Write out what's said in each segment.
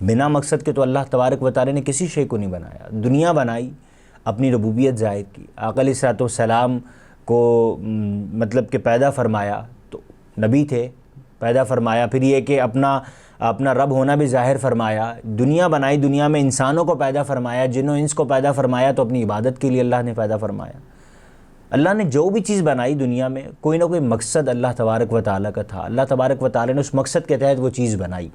بنا مقصد کے تو اللہ تبارک و تعالی نے کسی شے کو نہیں بنایا. دنیا بنائی، اپنی ربوبیت ظاہر کی، آقا علیہ الصلوۃ والسلام کو مطلب کہ پیدا فرمایا تو نبی تھے، پیدا فرمایا، پھر یہ کہ اپنا رب ہونا بھی ظاہر فرمایا. دنیا بنائی، دنیا میں انسانوں کو پیدا فرمایا، جن و انس کو پیدا فرمایا تو اپنی عبادت کے لیے اللہ نے پیدا فرمایا. اللہ نے جو بھی چیز بنائی دنیا میں کوئی نہ کوئی مقصد اللہ تبارک و تعالیٰ کا تھا. اللہ تبارک و تعالیٰ نے اس مقصد کے تحت وہ چیز بنائی.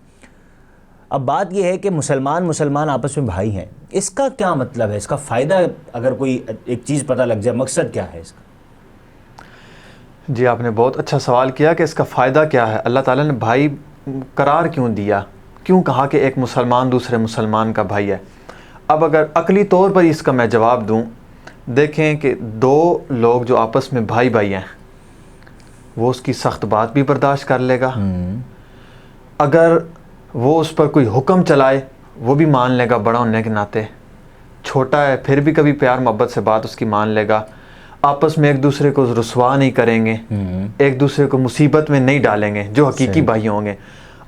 اب بات یہ ہے کہ مسلمان آپس میں بھائی ہیں، اس کا کیا مطلب ہے؟ اس کا فائدہ اگر کوئی ایک چیز پتہ لگ جائے، مقصد کیا ہے اس کا؟ جی آپ نے بہت اچھا سوال کیا کہ اس کا فائدہ کیا ہے. اللہ تعالیٰ نے بھائی قرار کیوں دیا، کیوں کہا کہ ایک مسلمان دوسرے مسلمان کا بھائی ہے؟ اب اگر عقلی طور پر اس کا میں جواب دوں، دیکھیں کہ دو لوگ جو آپس میں بھائی بھائی ہیں، وہ اس کی سخت بات بھی برداشت کر لے گا، اگر وہ اس پر کوئی حکم چلائے وہ بھی مان لے گا بڑا ہونے کے ناطے، چھوٹا ہے پھر بھی کبھی پیار محبت سے بات اس کی مان لے گا. آپس میں ایک دوسرے کو رسوا نہیں کریں گے، ایک دوسرے کو مصیبت میں نہیں ڈالیں گے جو حقیقی بھائی ہوں گے.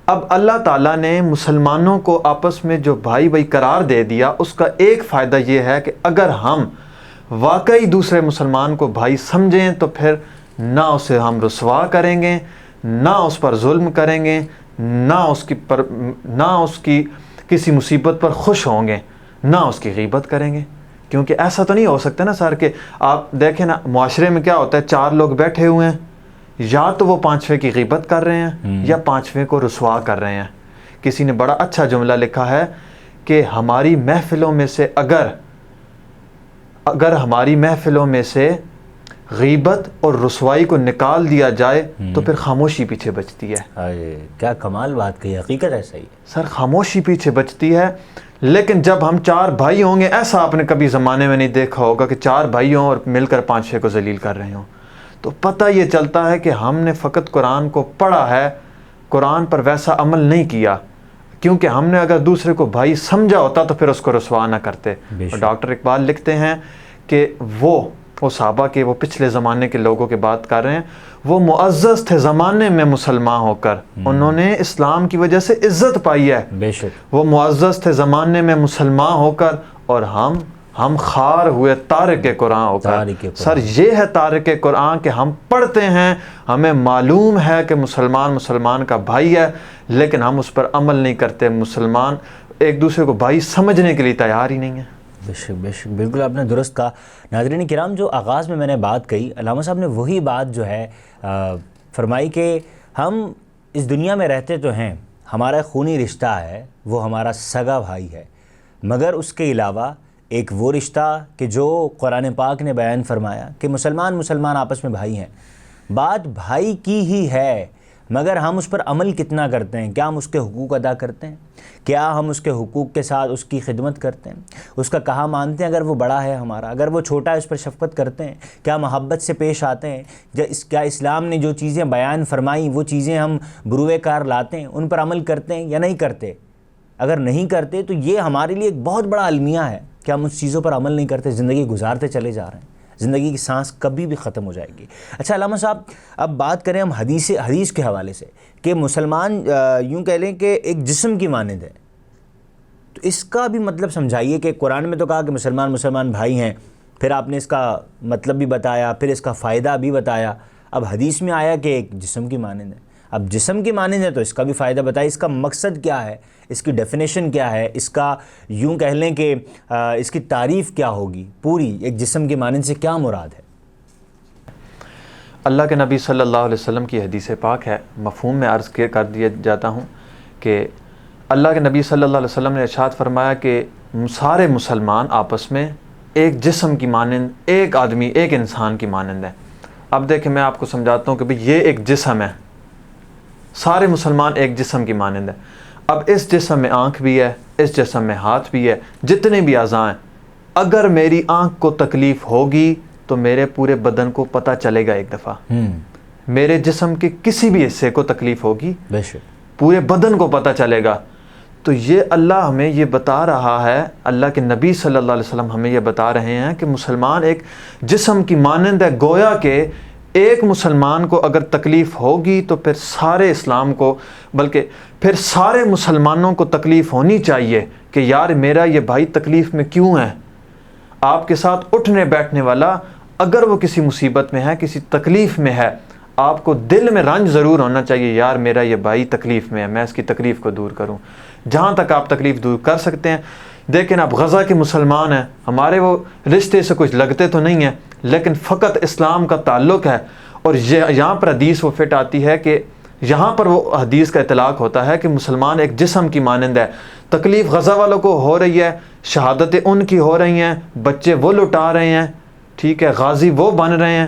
اب اللہ تعالیٰ نے مسلمانوں کو آپس میں جو بھائی بھائی قرار دے دیا، اس کا ایک فائدہ یہ ہے کہ اگر ہم واقعی دوسرے مسلمان کو بھائی سمجھیں تو پھر نہ اسے ہم رسوا کریں گے، نہ اس پر ظلم کریں گے، نہ اس کی کسی مصیبت پر خوش ہوں گے، نہ اس کی غیبت کریں گے. کیونکہ ایسا تو نہیں ہو سکتا نا سر کہ آپ دیکھیں نا معاشرے میں کیا ہوتا ہے، چار لوگ بیٹھے ہوئے ہیں، یا تو وہ پانچویں کی غیبت کر رہے ہیں یا پانچویں کو رسوا کر رہے ہیں. کسی نے بڑا اچھا جملہ لکھا ہے کہ ہماری محفلوں میں سے اگر ہماری محفلوں میں سے غیبت اور رسوائی کو نکال دیا جائے تو پھر خاموشی پیچھے بچتی ہے. کیا کمال بات کہی، حقیقت ایسا ہی سر، خاموشی پیچھے بچتی ہے. لیکن جب ہم چار بھائی ہوں گے، ایسا آپ نے کبھی زمانے میں نہیں دیکھا ہوگا کہ چار بھائی ہوں اور مل کر پانچویں کو ذلیل کر رہے ہوں. تو پتہ یہ چلتا ہے کہ ہم نے فقط قرآن کو پڑھا ہے، قرآن پر ویسا عمل نہیں کیا. کیونکہ ہم نے اگر دوسرے کو بھائی سمجھا ہوتا تو پھر اس کو رسوا نہ کرتے. اور ڈاکٹر اقبال لکھتے ہیں کہ وہ صحابہ کے، وہ پچھلے زمانے کے لوگوں کی بات کر رہے ہیں، وہ معزز تھے زمانے میں مسلمان ہو کر، انہوں نے اسلام کی وجہ سے عزت پائی ہے. بے شک وہ معزز تھے زمانے میں مسلمان ہو کر، اور ہم خار ہوئے تارک قرآن ہو کر. سر یہ ہے تارک قرآن کہ ہم پڑھتے ہیں، ہمیں معلوم ہے کہ مسلمان کا بھائی ہے، لیکن ہم اس پر عمل نہیں کرتے. مسلمان ایک دوسرے کو بھائی سمجھنے کے لیے تیار ہی نہیں ہے. بے شک بالکل آپ نے درست کہا. ناظرین کرام، جو آغاز میں نے بات کہی، علامہ صاحب نے وہی بات جو ہے فرمائی کہ ہم اس دنیا میں رہتے تو ہیں، ہمارا خونی رشتہ ہے، وہ ہمارا سگا بھائی ہے، مگر اس کے علاوہ ایک وہ رشتہ کہ جو قرآن پاک نے بیان فرمایا کہ مسلمان آپس میں بھائی ہیں. بات بھائی کی ہی ہے، مگر ہم اس پر عمل کتنا کرتے ہیں؟ کیا ہم اس کے حقوق ادا کرتے ہیں؟ کیا ہم اس کے حقوق کے ساتھ اس کی خدمت کرتے ہیں؟ اس کا کہا مانتے ہیں اگر وہ بڑا ہے ہمارا، اگر وہ چھوٹا ہے اس پر شفقت کرتے ہیں؟ کیا محبت سے پیش آتے ہیں؟ کیا اسلام نے جو چیزیں بیان فرمائیں وہ چیزیں ہم بروئے کار لاتے ہیں، ان پر عمل کرتے ہیں یا نہیں کرتے؟ اگر نہیں کرتے تو یہ ہمارے لیے ایک بہت بڑا المیہ ہے کہ ہم اس چیزوں پر عمل نہیں کرتے، زندگی گزارتے چلے جا رہے ہیں، زندگی کی سانس کبھی بھی ختم ہو جائے گی. اچھا علامہ صاحب، اب بات کریں ہم حدیث کے حوالے سے کہ مسلمان یوں کہہ لیں کہ ایک جسم کی مانند ہے، تو اس کا بھی مطلب سمجھائیے کہ قرآن میں تو کہا کہ مسلمان بھائی ہیں، پھر آپ نے اس کا مطلب بھی بتایا، پھر اس کا فائدہ بھی بتایا، اب حدیث میں آیا کہ ایک جسم کی مانند ہے. اب جسم کی مانند ہے تو اس کا بھی فائدہ بتائیے، اس کا مقصد کیا ہے، اس کی ڈیفینیشن کیا ہے، اس کا یوں کہہ لیں کہ اس کی تعریف کیا ہوگی پوری، ایک جسم کی مانند سے کیا مراد ہے؟ اللہ کے نبی صلی اللہ علیہ وسلم کی حدیث پاک ہے، مفہوم میں عرض کر دیا جاتا ہوں کہ اللہ کے نبی صلی اللہ علیہ وسلم نے ارشاد فرمایا کہ سارے مسلمان آپس میں ایک جسم کی مانند، ایک آدمی، ایک انسان کی مانند ہے. اب دیکھیں میں آپ کو سمجھاتا ہوں کہ بھئی یہ ایک جسم ہے، سارے مسلمان ایک جسم کی مانند ہے. اب اس جسم میں آنکھ بھی ہے، اس جسم میں ہاتھ بھی ہے، جتنے بھی اعضاء ہیں، اگر میری آنکھ کو تکلیف ہوگی تو میرے پورے بدن کو پتہ چلے گا ایک دفعہ. میرے جسم کے کسی بھی حصے کو تکلیف ہوگی، پورے بدن کو پتہ چلے گا. تو یہ اللہ ہمیں یہ بتا رہا ہے، اللہ کے نبی صلی اللہ علیہ وسلم ہمیں یہ بتا رہے ہیں کہ مسلمان ایک جسم کی مانند ہے. گویا کہ ایک مسلمان کو اگر تکلیف ہوگی تو پھر سارے اسلام کو، بلکہ پھر سارے مسلمانوں کو تکلیف ہونی چاہیے کہ یار میرا یہ بھائی تکلیف میں کیوں ہے۔ آپ کے ساتھ اٹھنے بیٹھنے والا اگر وہ کسی مصیبت میں ہے، کسی تکلیف میں ہے، آپ کو دل میں رنج ضرور ہونا چاہیے، یار میرا یہ بھائی تکلیف میں ہے، میں اس کی تکلیف کو دور کروں۔ جہاں تک آپ تکلیف دور کر سکتے ہیں۔ دیکھیں آپ غزہ کے مسلمان ہیں، ہمارے وہ رشتے سے کچھ لگتے تو نہیں ہیں، لیکن فقط اسلام کا تعلق ہے، اور یہاں پر حدیث وہ فٹ آتی ہے کہ یہاں پر وہ حدیث کا اطلاق ہوتا ہے کہ مسلمان ایک جسم کی مانند ہے۔ تکلیف غزہ والوں کو ہو رہی ہے، شہادتیں ان کی ہو رہی ہیں، بچے وہ لٹا رہے ہیں، ٹھیک ہے، غازی وہ بن رہے ہیں،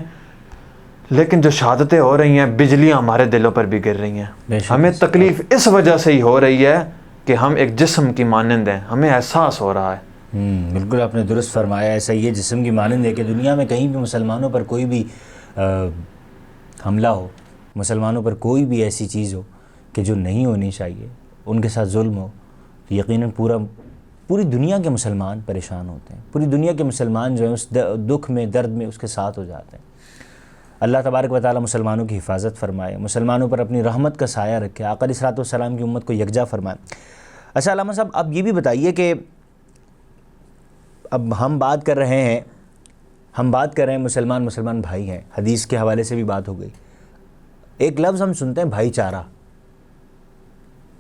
لیکن جو شہادتیں ہو رہی ہیں بجلیاں ہمارے دلوں پر بھی گر رہی ہیں۔ ہمیں تکلیف اس وجہ سے ہی ہو رہی ہے کہ ہم ایک جسم کی مانند ہیں، ہمیں احساس ہو رہا ہے۔ بالکل آپ نے درست فرمایا، ایسا یہ جسم کی مانند ہے کہ دنیا میں کہیں بھی مسلمانوں پر کوئی بھی حملہ ہو، مسلمانوں پر کوئی بھی ایسی چیز ہو کہ جو نہیں ہونی چاہیے، ان کے ساتھ ظلم ہو، تو یقیناً پوری دنیا کے مسلمان پریشان ہوتے ہیں، پوری دنیا کے مسلمان جو ہیں اس دکھ میں، درد میں اس کے ساتھ ہو جاتے ہیں۔ اللہ تبارک و تعالیٰ مسلمانوں کی حفاظت فرمائے، مسلمانوں پر اپنی رحمت کا سایہ رکھے، آقا علیہ الصلوۃ والسلام کی امت کو یکجا فرمائے۔ اچھا علامہ صاحب، اب یہ بھی بتائیے کہ اب ہم بات کر رہے ہیں مسلمان بھائی ہیں، حدیث کے حوالے سے بھی بات ہو گئی۔ ایک لفظ ہم سنتے ہیں بھائی چارہ،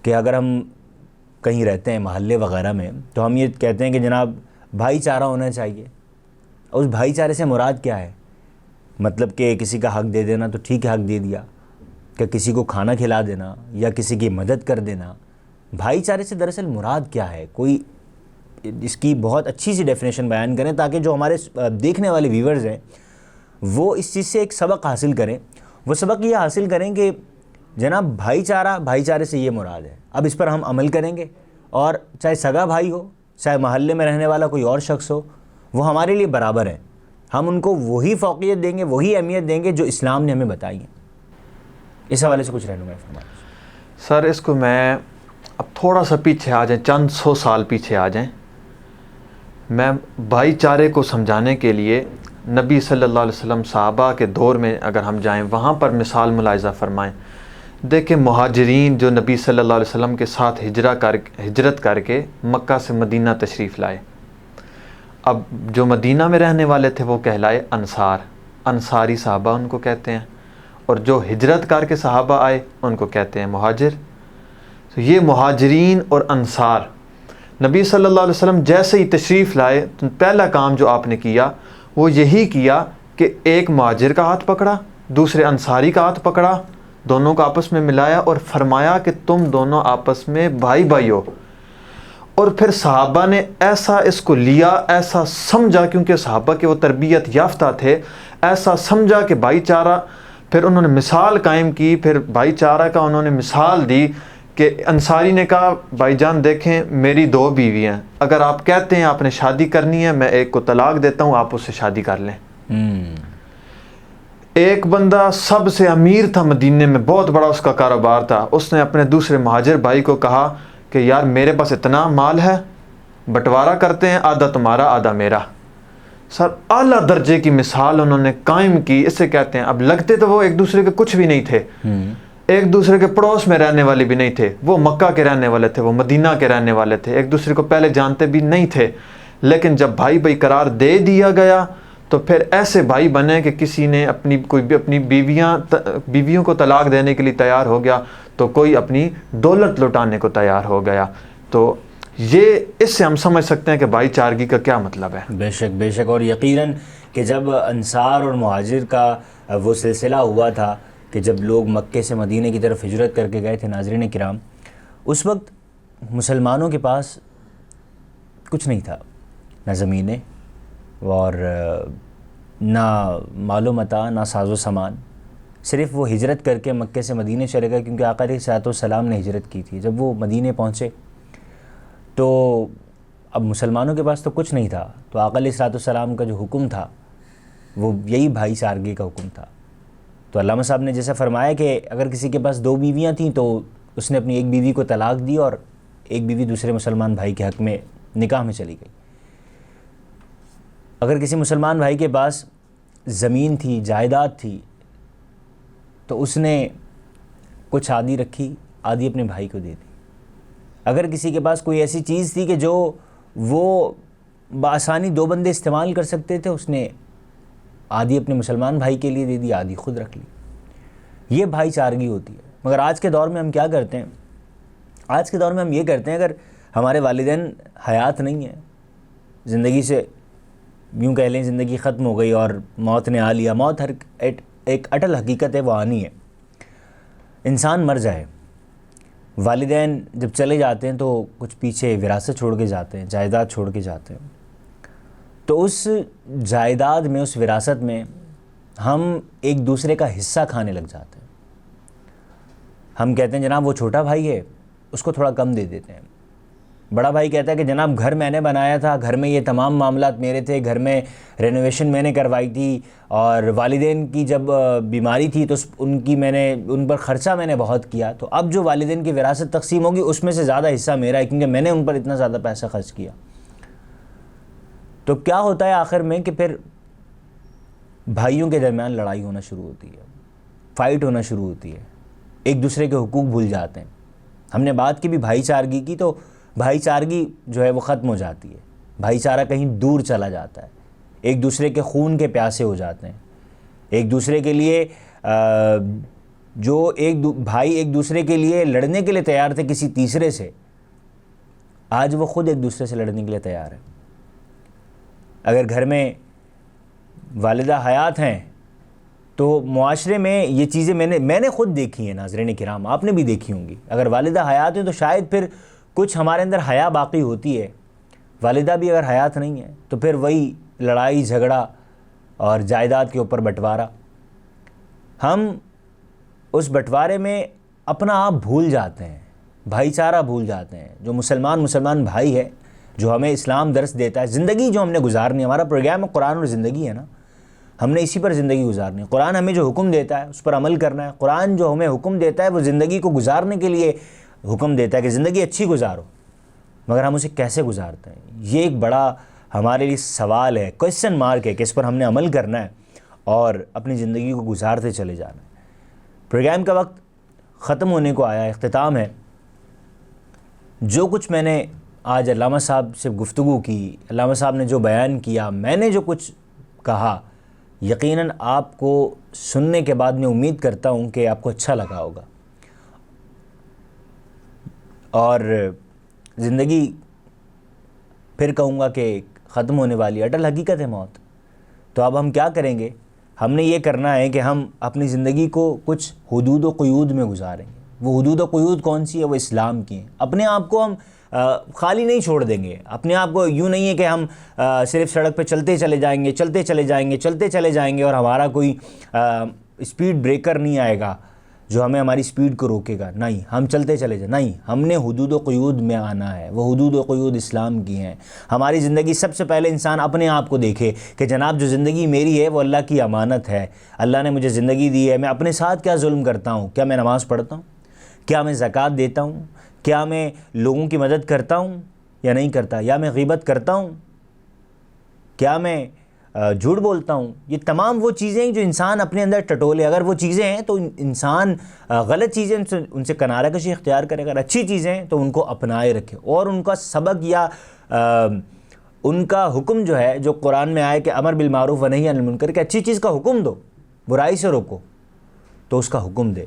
کہ اگر ہم کہیں رہتے ہیں محلے وغیرہ میں تو ہم یہ کہتے ہیں کہ جناب بھائی چارہ ہونا چاہیے۔ اس بھائی چارے سے مراد کیا ہے؟ مطلب کہ کسی کا حق دے دینا تو ٹھیک ہے، حق دے دیا، کہ کسی کو کھانا کھلا دینا یا کسی کی مدد کر دینا۔ بھائی چارے سے دراصل مراد کیا ہے؟ کوئی اس کی بہت اچھی سی ڈیفینیشن بیان کریں تاکہ جو ہمارے دیکھنے والے ویورز ہیں وہ اس چیز سے ایک سبق حاصل کریں۔ وہ سبق یہ حاصل کریں کہ جناب بھائی چارے سے یہ مراد ہے، اب اس پر ہم عمل کریں گے، اور چاہے سگا بھائی ہو، چاہے محلے میں رہنے والا کوئی اور شخص ہو، وہ ہمارے لیے برابر ہیں، ہم ان کو وہی فوقیت دیں گے، وہی اہمیت دیں گے جو اسلام نے ہمیں بتائی ہے۔ اس حوالے سے کچھ رہنمائی فرمائیں۔ سر اس کو میں اب تھوڑا سا پیچھے آ جائیں، چند 100 سال پیچھے آ جائیں، میں بھائی چارے کو سمجھانے کے لیے نبی صلی اللہ علیہ وسلم صحابہ کے دور میں اگر ہم جائیں، وہاں پر مثال ملاحظہ فرمائیں۔ دیکھیں مہاجرین جو نبی صلی اللہ علیہ وسلم کے ساتھ ہجرت کر کے مکہ سے مدینہ تشریف لائے، اب جو مدینہ میں رہنے والے تھے وہ کہلائے انصاری صحابہ ان کو کہتے ہیں، اور جو ہجرت کر کے صحابہ آئے ان کو کہتے ہیں مہاجر۔ تو یہ مہاجرین اور انصار، نبی صلی اللہ علیہ وسلم جیسے ہی تشریف لائے تو پہلا کام جو آپ نے کیا وہ یہی کیا کہ ایک مہاجر کا ہاتھ پکڑا، دوسرے انصاری کا ہاتھ پکڑا، دونوں کو آپس میں ملایا اور فرمایا کہ تم دونوں آپس میں بھائی بھائی ہو۔ اور پھر صحابہ نے ایسا اس کو لیا، ایسا سمجھا، کیونکہ صحابہ کے وہ تربیت یافتہ تھے، ایسا سمجھا کہ بھائی چارہ، پھر انہوں نے مثال قائم کی، پھر بھائی چارہ کا انہوں نے مثال دی کہ انصاری نے کہا بھائی جان دیکھیں میری 2 بیوی ہیں، اگر آپ کہتے ہیں آپ نے شادی کرنی ہے میں ایک کو طلاق دیتا ہوں، آپ اس سے شادی کر لیں۔ ایک بندہ سب سے امیر تھا مدینے میں، بہت بڑا اس کا کاروبار تھا، اس نے اپنے دوسرے مہاجر بھائی کو کہا کہ یار میرے پاس اتنا مال ہے، بٹوارا کرتے ہیں، آدھا تمہارا آدھا میرا۔ سر اعلیٰ درجے کی مثال انہوں نے قائم کی، اسے کہتے ہیں، اب لگتے تو وہ ایک دوسرے کے کچھ بھی نہیں تھے، ایک دوسرے کے پڑوس میں رہنے والے بھی نہیں تھے، وہ مکہ کے رہنے والے تھے، وہ مدینہ کے رہنے والے تھے، ایک دوسرے کو پہلے جانتے بھی نہیں تھے، لیکن جب بھائی بھائی قرار دے دیا گیا تو پھر ایسے بھائی بنے کہ کسی نے اپنی بیویوں کو طلاق دینے کے لیے تیار ہو گیا، تو کوئی اپنی دولت لٹانے کو تیار ہو گیا۔ تو یہ اس سے ہم سمجھ سکتے ہیں کہ بھائی چارگی کا کیا مطلب ہے۔ بے شک، اور یقیناً کہ جب انصار اور مہاجر کا وہ سلسلہ ہوا تھا کہ جب لوگ مکے سے مدینہ کی طرف ہجرت کر کے گئے تھے، ناظرین کرام، اس وقت مسلمانوں کے پاس کچھ نہیں تھا، نہ زمینیں اور نہ مال و متاع، نہ ساز و سامان، صرف وہ ہجرت کر کے مکے سے مدینے چلے گئے، کیونکہ آقا علیہ الصلوۃ والسلام نے ہجرت کی تھی۔ جب وہ مدینے پہنچے تو اب مسلمانوں کے پاس تو کچھ نہیں تھا، تو آقا علیہ الصلوۃ والسلام کا جو حکم تھا وہ یہی بھائی چارگی کا حکم تھا۔ تو علامہ صاحب نے جیسا فرمایا کہ اگر کسی کے پاس 2 بیویاں تھیں تو اس نے اپنی ایک بیوی کو طلاق دی اور ایک بیوی دوسرے مسلمان بھائی کے حق میں نکاح میں چلی گئی۔ اگر کسی مسلمان بھائی کے پاس زمین تھی، جائیداد تھی، تو اس نے کچھ آدھی رکھی، آدھی اپنے بھائی کو دے دی۔ اگر کسی کے پاس کوئی ایسی چیز تھی کہ جو وہ بآسانی 2 بندے استعمال کر سکتے تھے، اس نے آدھی اپنے مسلمان بھائی کے لیے دے دی، آدھی خود رکھ لی۔ یہ بھائی چارگی ہوتی ہے۔ مگر آج کے دور میں ہم کیا کرتے ہیں؟ آج کے دور میں ہم یہ کرتے ہیں، اگر ہمارے والدین حیات نہیں ہیں، زندگی سے یوں کہہ لیں زندگی ختم ہو گئی اور موت نے آ لیا، موت ہر ایک اٹل حقیقت ہے، وہ آنی ہے، انسان مر جائے، والدین جب چلے جاتے ہیں تو کچھ پیچھے وراثت چھوڑ کے جاتے ہیں، جائیداد چھوڑ کے جاتے ہیں، تو اس جائیداد میں، اس وراثت میں ہم ایک دوسرے کا حصہ کھانے لگ جاتے ہیں۔ ہم کہتے ہیں جناب وہ چھوٹا بھائی ہے، اس کو تھوڑا کم دے دیتے ہیں۔ بڑا بھائی کہتا ہے کہ جناب گھر میں نے بنایا تھا، گھر میں یہ تمام معاملات میرے تھے، گھر میں رینوویشن میں نے کروائی تھی، اور والدین کی جب بیماری تھی تو ان پر خرچہ میں نے بہت کیا، تو اب جو والدین کی وراثت تقسیم ہوگی اس میں سے زیادہ حصہ میرا ہے، کیونکہ میں نے ان پر اتنا زیادہ پیسہ خرچ کیا۔ تو کیا ہوتا ہے آخر میں کہ پھر بھائیوں کے درمیان لڑائی ہونا شروع ہوتی ہے، فائٹ ہونا شروع ہوتی ہے، ایک دوسرے کے حقوق بھول جاتے ہیں۔ ہم نے بات کی بھی بھائی چارگی کی، تو بھائی چارگی جو ہے وہ ختم ہو جاتی ہے، بھائی چارہ کہیں دور چلا جاتا ہے، ایک دوسرے کے خون کے پیاسے ہو جاتے ہیں، ایک دوسرے کے لیے جو بھائی ایک دوسرے کے لیے لڑنے کے لیے تیار تھے کسی تیسرے سے، آج وہ خود ایک دوسرے سے لڑنے کے لیے تیار ہے۔ اگر گھر میں والدہ حیات ہیں تو معاشرے میں یہ چیزیں میں نے خود دیکھی ہیں، ناظرین کرام آپ نے بھی دیکھی ہوں گی۔ اگر والدہ حیات ہیں تو شاید پھر کچھ ہمارے اندر حیا باقی ہوتی ہے، والدہ بھی اگر حیات نہیں ہے تو پھر وہی لڑائی جھگڑا اور جائیداد کے اوپر بٹوارا۔ ہم اس بٹوارے میں اپنا آپ بھول جاتے ہیں، بھائی چارہ بھول جاتے ہیں۔ جو مسلمان بھائی ہے، جو ہمیں اسلام درس دیتا ہے، زندگی جو ہم نے گزارنی ہے، ہمارا پروگرام قرآن اور زندگی ہے نا، ہم نے اسی پر زندگی گزارنی ہے۔ قرآن ہمیں جو حکم دیتا ہے اس پر عمل کرنا ہے، قرآن جو ہمیں حکم دیتا ہے وہ زندگی کو گزارنے کے لیے حکم دیتا ہے کہ زندگی اچھی گزارو، مگر ہم اسے کیسے گزارتے ہیں؟ یہ ایک بڑا ہمارے لیے سوال ہے، کویسچن مارک ہے کہ اس پر ہم نے عمل کرنا ہے اور اپنی زندگی کو گزارتے چلے جانا ہے۔ پروگرام کا وقت ختم ہونے کو آیا، اختتام ہے۔ جو کچھ میں نے آج علامہ صاحب سے گفتگو کی، علامہ صاحب نے جو بیان کیا، میں نے جو کچھ کہا، یقیناً آپ کو سننے کے بعد میں امید کرتا ہوں کہ آپ کو اچھا لگا ہوگا۔ اور زندگی پھر کہوں گا کہ ختم ہونے والی اٹل حقیقت ہے موت۔ تو اب ہم کیا کریں گے؟ ہم نے یہ کرنا ہے کہ ہم اپنی زندگی کو کچھ حدود و قیود میں گزاریں گے۔ وہ حدود و قیود کون سی ہے؟ وہ اسلام کی ہیں۔ اپنے آپ کو ہم خالی نہیں چھوڑ دیں گے، اپنے آپ کو یوں نہیں ہے کہ ہم صرف سڑک پہ چلتے چلے جائیں گے اور ہمارا کوئی اسپیڈ بریکر نہیں آئے گا جو ہمیں ہماری اسپیڈ کو روکے گا۔ نہیں، ہم چلتے چلے جائیں، نہیں، ہم نے حدود و قیود میں آنا ہے۔ وہ حدود و قیود اسلام کی ہیں۔ ہماری زندگی سب سے پہلے انسان اپنے آپ کو دیکھے کہ جناب جو زندگی میری ہے وہ اللہ کی امانت ہے، اللہ نے مجھے زندگی دی ہے، میں اپنے ساتھ کیا ظلم کرتا ہوں؟ کیا میں نماز پڑھتا ہوں؟ کیا میں زکوٰۃ دیتا ہوں؟ کیا میں لوگوں کی مدد کرتا ہوں یا نہیں کرتا؟ یا میں غیبت کرتا ہوں؟ کیا میں جھوٹ بولتا ہوں؟ یہ تمام وہ چیزیں جو انسان اپنے اندر ٹٹولے، اگر وہ چیزیں ہیں تو انسان غلط چیزیں ان سے کنارہ کشی اختیار کرے، اگر اچھی چیزیں ہیں تو ان کو اپنائے رکھے، اور ان کا سبق یا ان کا حکم جو ہے، جو قرآن میں آئے کہ امر بالمعروف و نہی عن المنکر، کہ اچھی چیز کا حکم دو، برائی سے روکو، تو اس کا حکم دے۔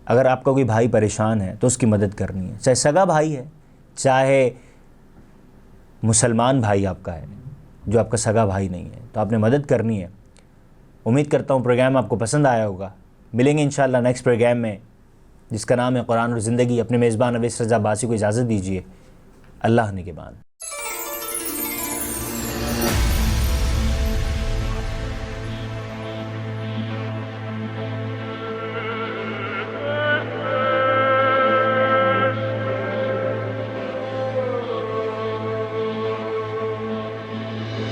اگر آپ کا کوئی بھائی پریشان ہے تو اس کی مدد کرنی ہے، چاہے سگا بھائی ہے، چاہے مسلمان بھائی آپ کا ہے جو آپ کا سگا بھائی نہیں ہے، تو آپ نے مدد کرنی ہے۔ امید کرتا ہوں پروگرام آپ کو پسند آیا ہوگا۔ ملیں گے انشاءاللہ نیکسٹ پروگرام میں جس کا نام ہے قرآن اور زندگی۔ اپنے میزبان اویس رضا عباسی کو اجازت دیجیے۔ اللہ نگہبان۔